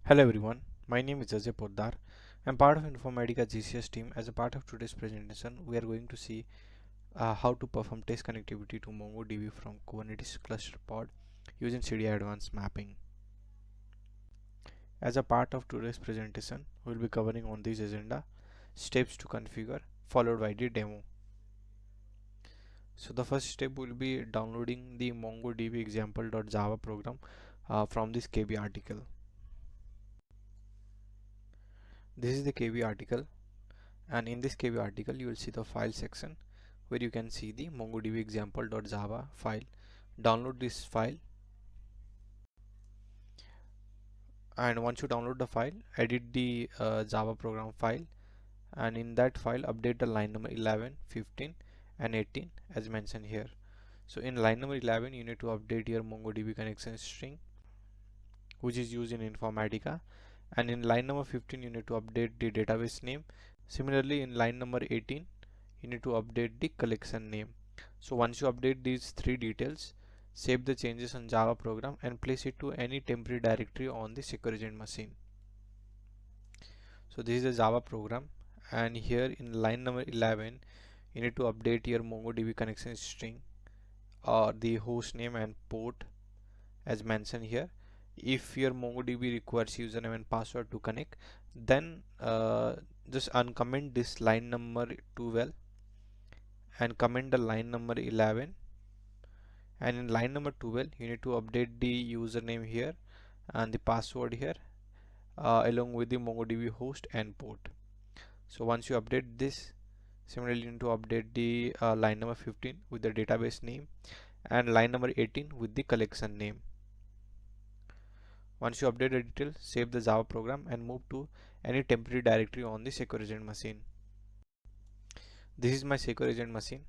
Hello everyone, my name is Ajay Poddar. I'm part of Informatica GCS team. As a part of today's presentation, we are going to see how to perform test connectivity to MongoDB from Kubernetes Cluster POD using CDI-Advanced mapping. As a part of today's presentation, we'll be covering on this agenda steps to configure followed by the demo. So the first step will be downloading the MongoDB example.java program from this KB article. This is the KB article, and in this KB article you will see the file section where you can see the MongoDB example.java file. Download this file, and once you download the file, edit the Java program file, and in that file update the line number 11, 15 and 18 as mentioned here. So in line number 11 you need to update your MongoDB connection string which is used in Informatica, and in line number 15 you need to update the database name. Similarly in line number 18 you need to update the collection name. So once you update these three details, save the changes on Java program and place it to any temporary directory on the secure agent machine. So this is a Java program, and here in line number 11 you need to update your MongoDB connection string or the host name and port as mentioned here. If your MongoDB requires username and password to connect, then just uncomment this line number 12 and comment the line number 11, and in line number 12 you need to update the username here and the password here along with the MongoDB host and port. So once you update this, similarly you need to update the line number 15 with the database name and line number 18 with the collection name. Once you update the detail, save the Java program and move to any temporary directory on the secure agent machine. This is my secure agent machine,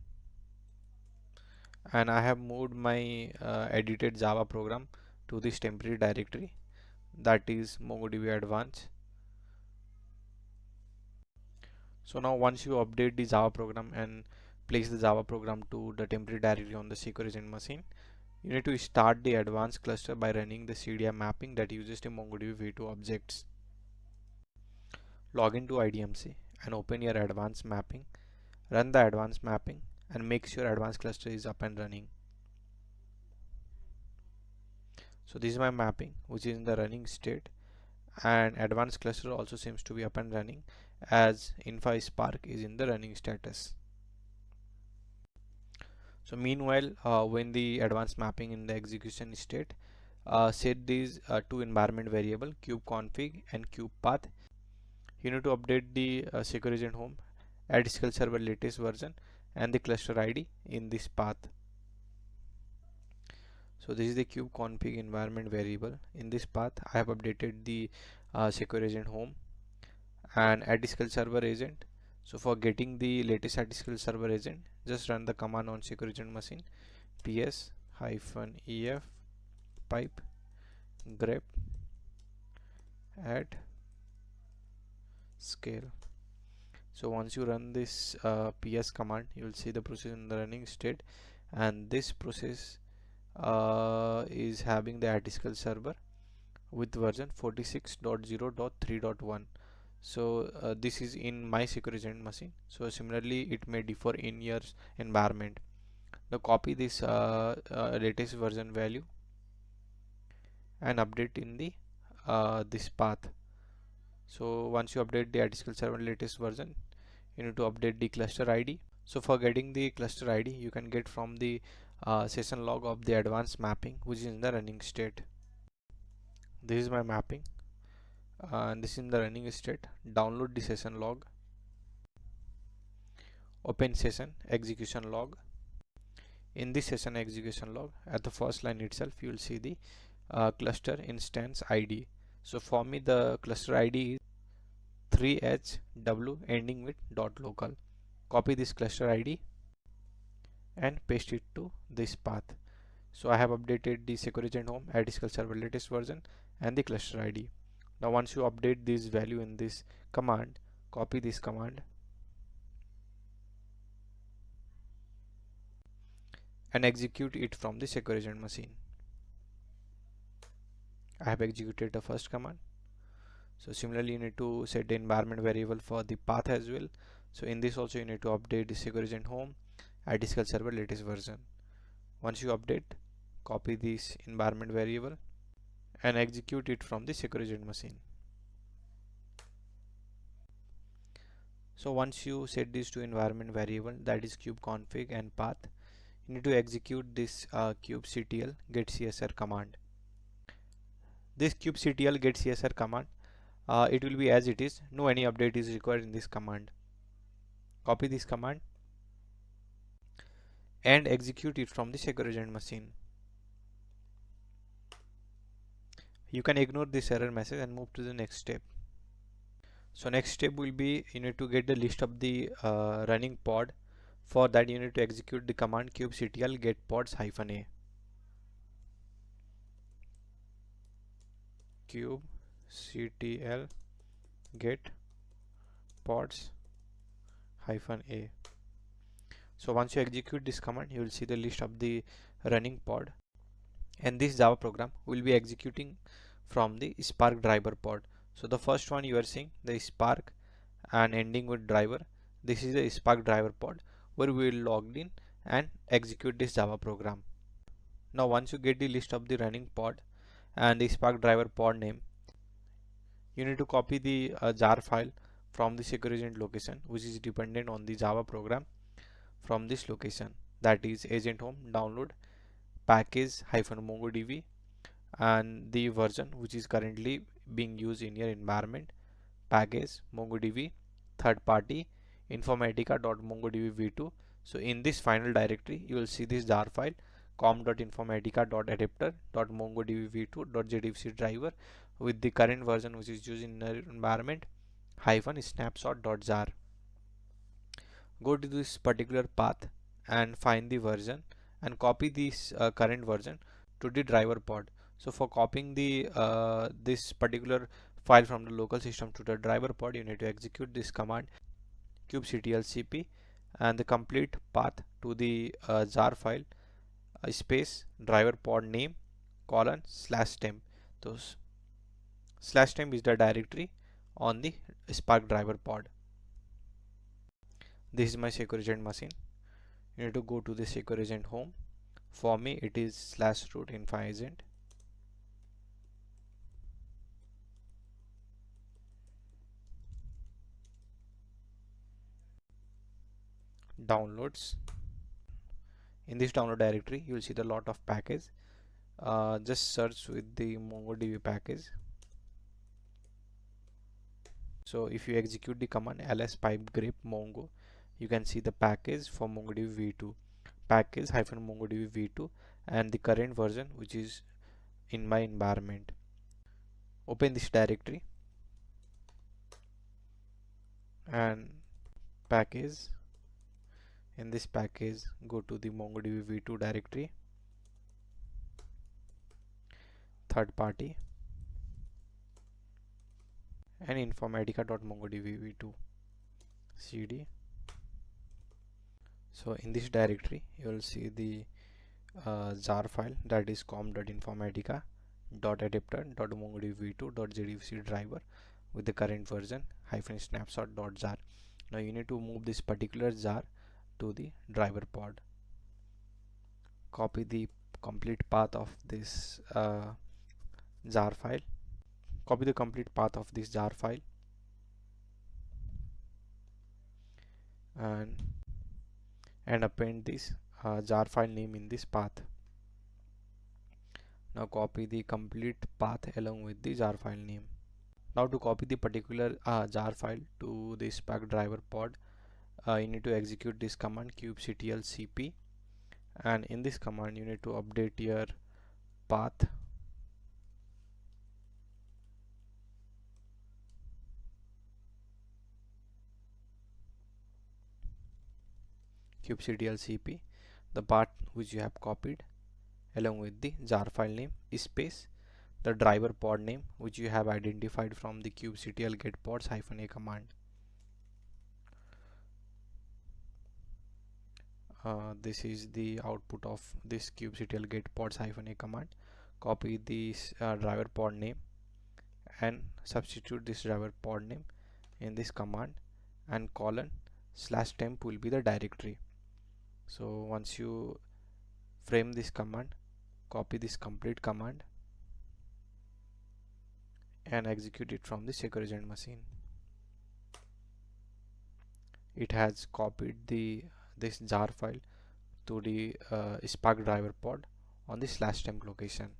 and I have moved my edited Java program to this temporary directory, that is MongoDB Advanced. So now once you update the Java program and place the Java program to the temporary directory on the secure agent machine, you need to start the advanced cluster by running the CDI mapping that uses the MongoDB v2 objects. Log into IDMC and open your advanced mapping, run the advanced mapping and make sure advanced cluster is up and running. So this is my mapping which is in the running state, and advanced cluster also seems to be up and running as InfySpark is in the running status. So meanwhile, when the advanced mapping in the execution state, set these two environment variable kubeconfig and kubepath. You need to update the secure agent home, add SQL Server latest version and the cluster ID in this path. So this is the kubeconfig environment variable. In this path I have updated the secure agent home and add SQL Server agent. So for getting the latest SQL Server agent, just run the command on secure agent machine ps-ef pipe grep add scale. So once you run this ps command, you will see the process in the running state, and this process is having the SQL Server with version 46.0.3.1. So this is in my secure agent machine. So similarly it may differ in your environment. Now copy this latest version value and update in the this path. So once you update the SQL Server latest version, you need to update the cluster ID. So for getting the cluster ID, you can get from the session log of the advanced mapping which is in the running state. This is my mapping and this is in the running state. Download the session log, open session execution log. In this session execution log, at the first line itself you will see the cluster instance ID. So for me the cluster ID is 3HW ending with .local. Copy this cluster ID and paste it to this path. So I have updated the secure agent home, add SQL Server latest version and the cluster ID. Now once you update this value in this command, copy this command and execute it from the secure agent machine. I have executed the first command. So similarly, you need to set the environment variable for the path as well. So in this also you need to update the secure agent home at SQL Server latest version. Once you update, copy this environment variable and execute it from the secure agent machine. So once you set these two environment variable, that is kubeconfig and path, you need to execute this kubectl get csr command. This kubectl get csr command, it will be as it is, no any update is required in this command. Copy this command and execute it from the secure agent machine. You can ignore this error message and move to the next step. So next step will be, you need to get the list of the running pod. For that you need to execute the command kubectl get pods -a. Kubectl get pods -a. So once you execute this command, you will see the list of the running pod, and this Java program will be executing from the Spark driver pod. So the first one you are seeing, the Spark and ending with driver, this is the Spark driver pod where we will log in and execute this Java program. Now once you get the list of the running pod and the Spark driver pod name, you need to copy the jar file from the secure agent location, which is dependent on the Java program, from this location, that is agent home download package -mongodb, and the version which is currently being used in your environment, package mongodb third party informatica.mongodb v2. So in this final directory you will see this jar file com.informatica.adapter.mongodb v2.jdfc driver with the current version which is used in your environment -snapshot.jar. Go to this particular path and find the version and copy this current version to the driver pod. So for copying the this particular file from the local system to the driver pod, you need to execute this command kubectl cp and the complete path to the jar file space driver pod name :/temp. So /temp is the directory on the Spark driver pod. This is my secure agent machine. You need to go to the secure agent home. For me it is /root info agent. Downloads. In this download directory you will see the lot of package. Just search with the MongoDB package. So if you execute the command ls pipe grep mongo, you can see the package for MongoDB v2, package -mongodb v2, and the current version which is in my environment. Open this directory and package. In this package go to the MongoDB v2 directory, third party, and informatica.mongodb v2 cd. So in this directory you will see the jar file, that is com.informatica.adapter.mongodb v2.jdfc driver with the current version -snapshot.jar. Now you need to move this particular jar to the driver pod. Copy the complete path of this jar file. Copy the complete path of this jar file and append this jar file name in this path. Now copy the complete path along with the jar file name. Now to copy the particular jar file to the Spark driver pod, you need to execute this command kubectl cp, and in this command you need to update your path kubectl cp, the path which you have copied along with the jar file name space the driver pod name which you have identified from the kubectl get pods -a command. This is the output of this kubectl get pods -a command. Copy this driver pod name and substitute this driver pod name in this command, and :/temp will be the directory. So once you frame this command, copy this complete command and execute it from the secure agent machine. It has copied this jar file to the Spark driver pod on the /temp location.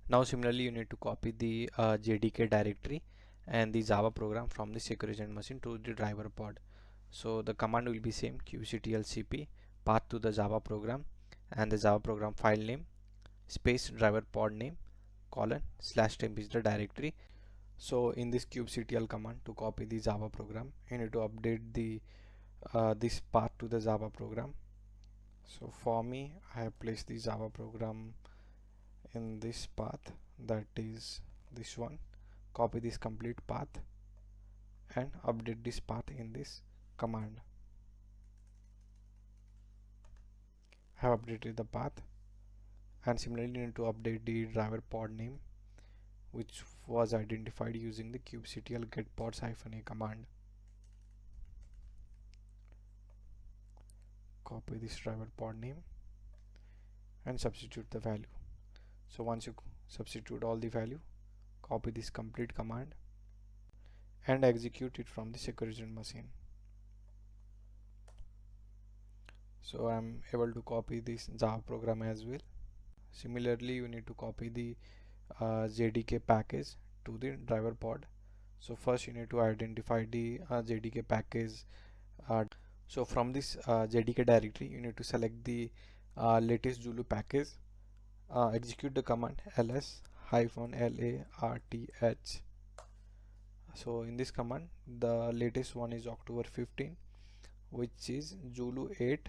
Now similarly you need to copy the JDK directory and the Java program from the secure agent machine to the driver pod. So the command will be same: kubectl-cp path to the Java program and the Java program file name space driver pod name : /temp is the directory. So in this kubectl command, to copy the Java program, you need to update the this path to the Java program. So for me, I have placed the Java program in this path, that is this one. Copy this complete path and update this path in this command. I have updated the path, and similarly you need to update the driver pod name, which was identified using the kubectl get pods -a command. Copy this driver pod name and substitute the value. So once you substitute all the value, copy this complete command and execute it from the secure agent machine. So I'm able to copy this Java program as well. Similarly, you need to copy the JDK package to the driver pod. So first you need to identify the JDK package. So from this JDK directory, you need to select the latest Zulu package. Execute the command ls-larth. So in this command, the latest one is October 15, which is Zulu 8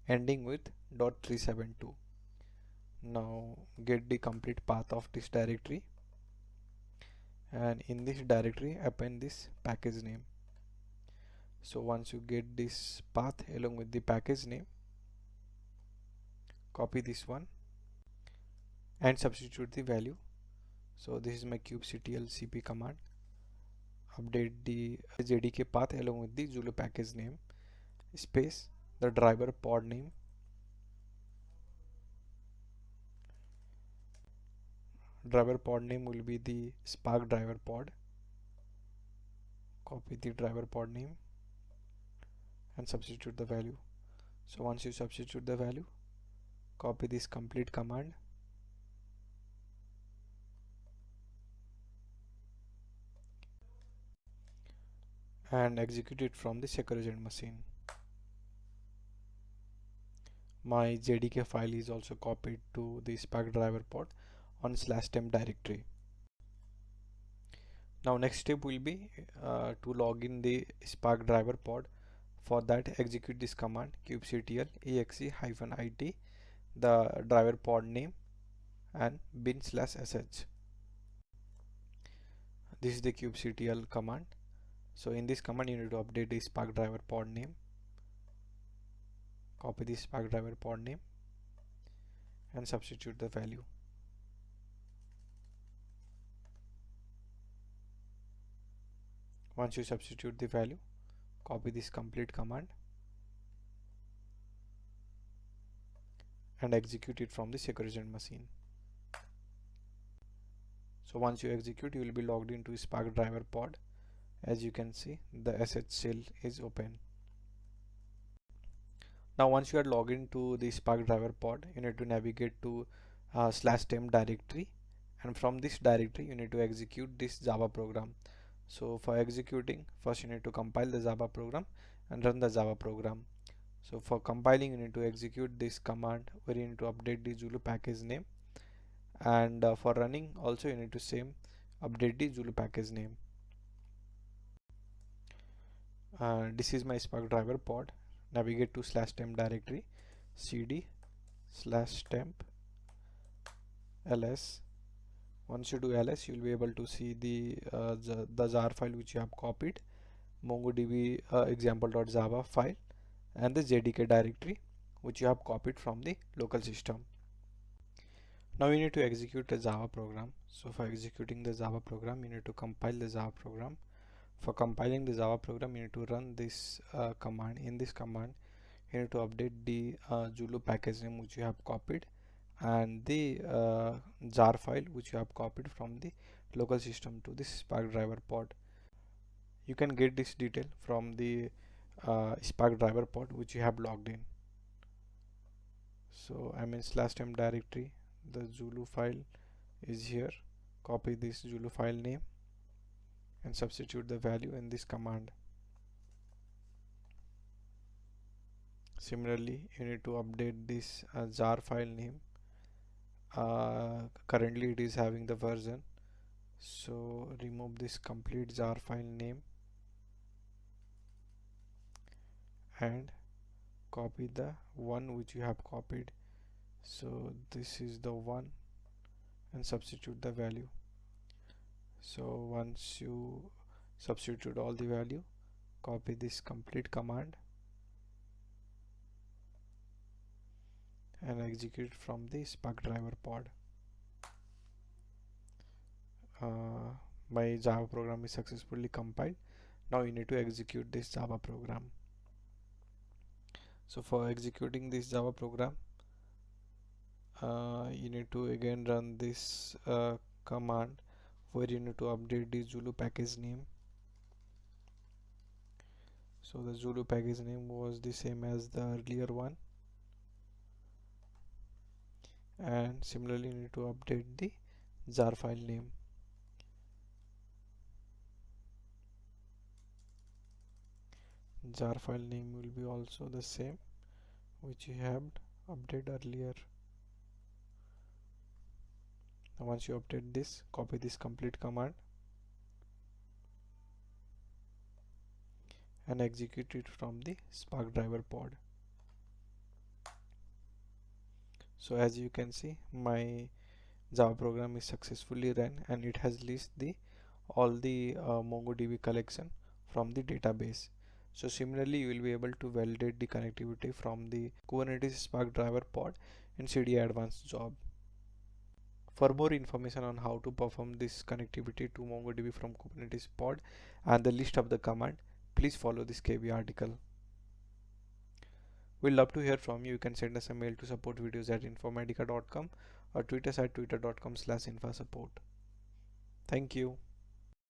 ending with .372. Now get the complete path of this directory, and in this directory append this package name. So once you get this path along with the package name, copy this one and substitute the value. So this is my kubectl-cp command. Update the JDK path along with the Zulu package name space the driver pod name. Driver pod name will be the Spark driver pod. Copy the driver pod name and substitute the value. So once you substitute the value, copy this complete command and execute it from the secure agent machine. My JDK file is also copied to the Spark driver pod on /temp directory. Now next step will be to log in the Spark driver pod. For that, execute this command kubectl-exe-it the driver pod name and bin/sh. This is the kubectl command. So in this command you need to update the Spark driver pod name. Copy the Spark driver pod name and substitute the value. Once you substitute the value, copy this complete command and execute it from the secure agent machine. So once you execute, you will be logged into Spark driver pod. As you can see, the sh shell is open. Now once you are logged into the Spark driver pod, you need to navigate to /temp directory, and from this directory you need to execute this Java program. So for executing, first you need to compile the Java program and run the Java program. So for compiling, you need to execute this command where you need to update the Zulu package name, and for running also you need to same update the Zulu package name. This is my Spark driver pod. Navigate to /temp directory, cd/temp ls. Once you do ls, you will be able to see the jar file which you have copied, MongoDB example.java file, and the JDK directory which you have copied from the local system. Now you need to execute a Java program. So for executing the Java program, you need to compile the Java program. For compiling the Java program, you need to run this command. In this command, you need to update the Zulu package name which you have copied, and the jar file which you have copied from the local system to this Spark driver pod. You can get this detail from the Spark driver pod which you have logged in. So I'm in /m directory. The Zulu file is here. Copy this Zulu file name and substitute the value in this command. Similarly, you need to update this jar file name. Currently it is having the version, so remove this complete jar file name and copy the one which you have copied. So this is the one, and substitute the value. So once you substitute all the value, copy this complete command and execute from the Spark driver pod. My Java program is successfully compiled. Now you need to execute this Java program. So for executing this Java program, you need to again run this command where you need to update the Zulu package name. So the Zulu package name was the same as the earlier one, and similarly you need to update the jar file name. Jar file name will be also the same which you have updated earlier. Now once you update this, copy this complete command and execute it from the Spark driver pod. So as you can see, my Java program is successfully run, and it has listed all the MongoDB collection from the database. So similarly, you will be able to validate the connectivity from the Kubernetes Spark driver pod in CDI-Advanced job. For more information on how to perform this connectivity to MongoDB from Kubernetes pod and the list of the command, please follow this KB article. We'd love to hear from you. You can send us a mail to supportvideos@informatica.com or tweet us at twitter.com/infasupport. Thank you.